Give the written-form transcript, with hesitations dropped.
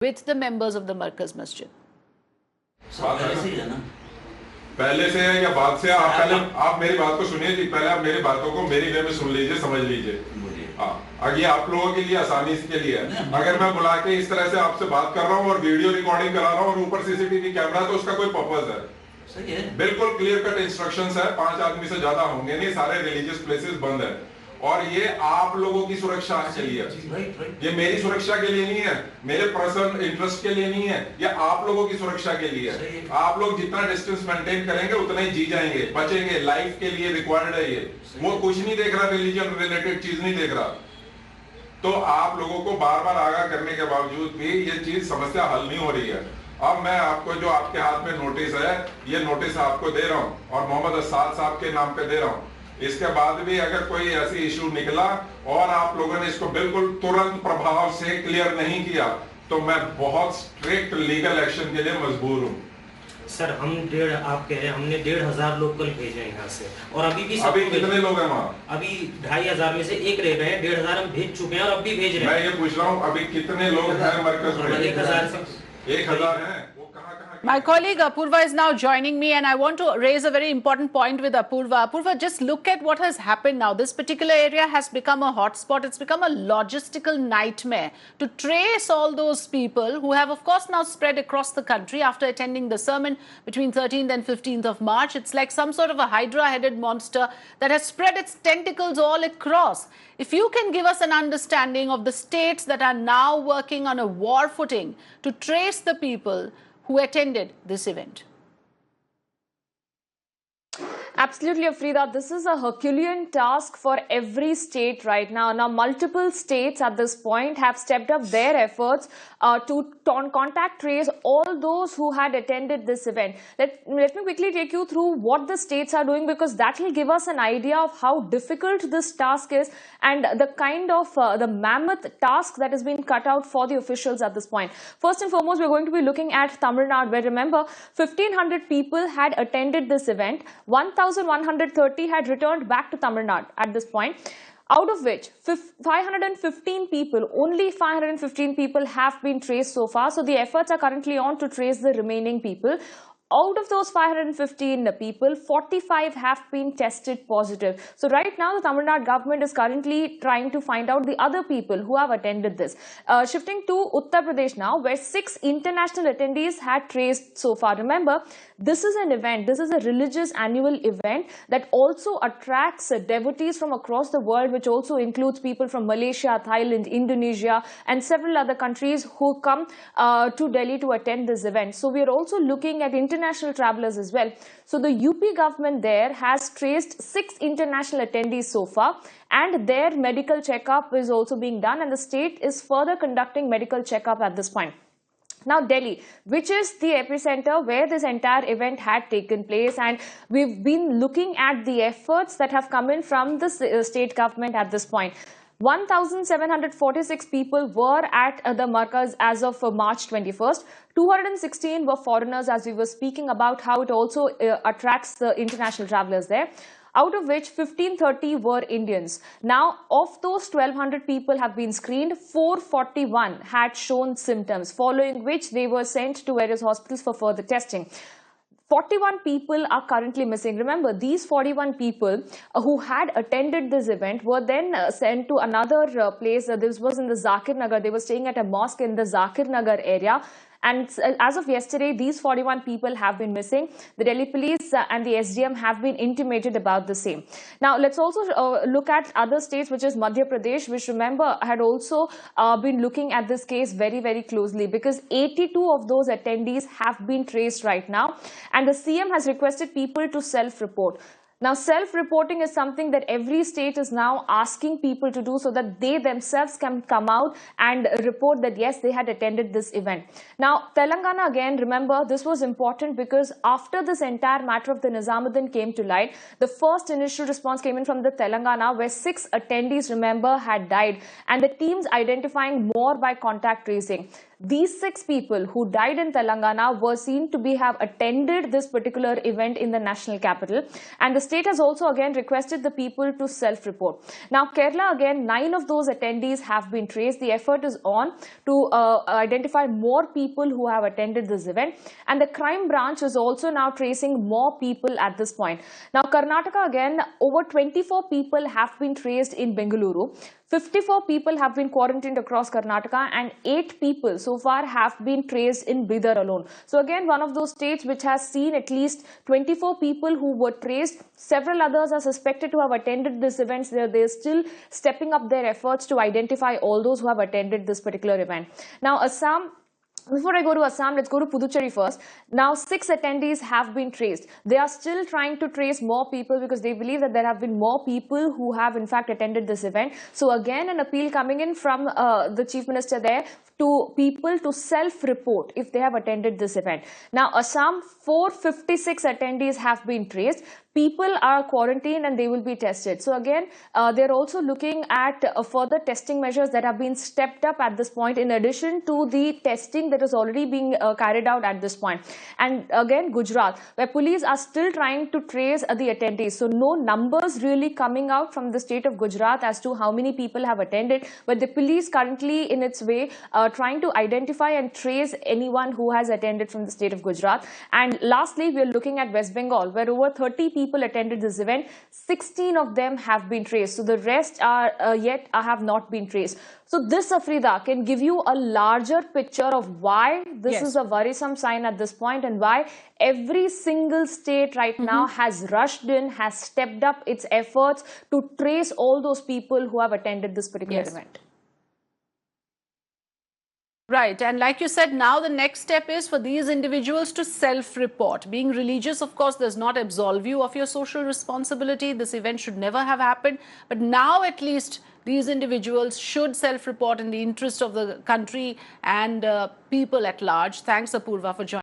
with the members of the Markaz Masjid. पहले से है या बाद से? आप मेरी बात को सुनिए जी, पहले आप मेरी बातों को मेरी वे में सुन लीजिए, समझ लीजिए। हाँ, ये आप लोगों के लिए आसानी के लिए है। अगर मैं बुला के इस तरह से आपसे बात कर रहा हूँ और वीडियो रिकॉर्डिंग करा रहा हूँ और ऊपर सीसीटीवी कैमरा, तो उसका कोई पर्पज है? सही है, बिल्कुल क्लियर कट इंस्ट्रक्शंस है। 5 आदमी से ज्यादा होंगे नहीं, सारे रिलीजियस प्लेसेस बंद है और ये आप लोगों की सुरक्षा के लिए, ये मेरी सुरक्षा के लिए नहीं है, मेरे पर्सनल इंटरेस्ट के लिए नहीं है, ये आप लोगों की सुरक्षा के लिए है। आप लोग जितना डिस्टेंस मेंटेन करेंगे उतना ही जी जाएंगे, बचेंगे, लाइफ के लिए रिक्वायर्ड है ये। वो कुछ नहीं देख रहा, रिलीजन रिलेटेड चीज नहीं देख रहा। तो आप लोगों को बार बार आगाह करने के बावजूद भी ये चीज समस्या हल नहीं हो रही है। अब मैं आपको जो आपके हाथ में नोटिस है, ये नोटिस आपको दे रहा हूं और मोहम्मद असाद साहब के नाम पे दे रहा हूं। इसके बाद भी अगर कोई ऐसी इशू निकला और आप लोगों ने इसको बिल्कुल तुरंत प्रभाव से क्लियर नहीं किया तो मैं बहुत स्ट्रिक्ट लीगल एक्शन के लिए मजबूर हूं। सर, हम आप कह रहे हैं हमने 1,500 लोग कल भेजे हैं यहाँ से, और अभी कितने लोग हैं वहाँ? अभी 2,500 में से एक रह गए हैं, 1,500 हम भेज चुके हैं और अब भी भेज रहे हैं। मैं ये पूछ रहा हूँ अभी कितने लोग हैं मरकज में? 1,000 हैं। My colleague Apurva is now joining me, and I want to raise a very important point with Apurva. Apurva, just look at what has happened now. This particular area has become a hotspot. It's become a logistical nightmare to trace all those people who have, of course, now spread across the country after attending the sermon between 13th and 15th of March. It's like some sort of a hydra-headed monster that has spread its tentacles all across. If you can give us an understanding of the states that are now working on a war footing to trace the people who attended this event. Absolutely, Afrida. This is a Herculean task for every state right now. Now, multiple states at this point have stepped up their efforts to contact trace all those who had attended this event. Let me quickly take you through what the states are doing, because that will give us an idea of how difficult this task is and the kind of the mammoth task that has been cut out for the officials at this point. First and foremost, we're going to be looking at Tamil Nadu, where, remember, 1,500 people had attended this event. 1,130 had returned back to Tamil Nadu at this point, out of which 515 people, only 515 people have been traced so far. So the efforts are currently on to trace the remaining people. Out of those 515 people, 45 have been tested positive. So right now, the Tamil Nadu government is currently trying to find out the other people who have attended this. Shifting to Uttar Pradesh now, where 6 international attendees had traced so far. Remember, this is an event, this is a religious annual event that also attracts devotees from across the world, which also includes people from Malaysia, Thailand, Indonesia, and several other countries who come to Delhi to attend this event. So we are also looking at international travelers as well. So the UP government there has traced 6 international attendees so far, and their medical checkup is also being done, and the state is further conducting medical checkup at this point. Now, Delhi, which is the epicenter where this entire event had taken place, and we've been looking at the efforts that have come in from the state government at this point. 1,746 people were at the Markaz as of March 21st. 216 were foreigners, as we were speaking about how it also attracts the international travelers there, out of which 1,530 were Indians. Now, of those 1,200 people have been screened, 441 had shown symptoms, following which they were sent to various hospitals for further testing. 41 people are currently missing. Remember, these 41 people who had attended this event were then sent to another place. This was in the Zakir Nagar. They were staying at a mosque in the Zakir Nagar area. And as of yesterday, these 41 people have been missing. The Delhi police and the SDM have been intimated about the same. Now, let's also look at other states, which is Madhya Pradesh, which, remember, had also been looking at this case very, very closely, because 82 of those attendees have been traced right now. And the CM has requested people to self-report. Now, self-reporting is something that every state is now asking people to do, so that they themselves can come out and report that, yes, they had attended this event. Now, Telangana, again, remember, this was important because after this entire matter of the Nizamuddin came to light, the first initial response came in from the Telangana, where 6 attendees, remember, had died, and the teams identifying more by contact tracing. these 6 people who died in Telangana were seen to have attended this particular event in the national capital, and the state has also again requested the people to self-report. Now Kerala, again, 9 of those attendees have been traced. The effort is on to identify more people who have attended this event, and the crime branch is also now tracing more people at this point. Now Karnataka, again, over 24 people have been traced in Bengaluru. 54 people have been quarantined across Karnataka, and 8 people so far have been traced in Bidar alone. So again, one of those states which has seen at least 24 people who were traced. Several others are suspected to have attended this event. They're still stepping up their efforts to identify all those who have attended this particular event. Now Assam, before I go to Assam, let's go to Puducherry first. Now 6 attendees have been traced. They are still trying to trace more people because they believe that there have been more people who have in fact attended this event. So again, an appeal coming in from the Chief Minister there to people to self-report if they have attended this event. Now Assam, 456 attendees have been traced. People are quarantined and they will be tested. So again, they're also looking at further testing measures that have been stepped up at this point, in addition to the testing that is already being carried out at this point. And again, Gujarat, where police are still trying to trace the attendees. So no numbers really coming out from the state of Gujarat as to how many people have attended, but the police currently in its way trying to identify and trace anyone who has attended from the state of Gujarat. And lastly, we are looking at West Bengal, where over 30 people attended this event. 16 of them have been traced. So the rest are yet have not been traced. So this, Afrida, can give you a larger picture of why this is a worrisome sign at this point, and why every single state right now has rushed in, has stepped up its efforts to trace all those people who have attended this particular event. Right, and like you said, now the next step is for these individuals to self-report. Being religious, of course, does not absolve you of your social responsibility. This event should never have happened. But now at least these individuals should self-report in the interest of the country and people at large. Thanks, Apurva, for joining.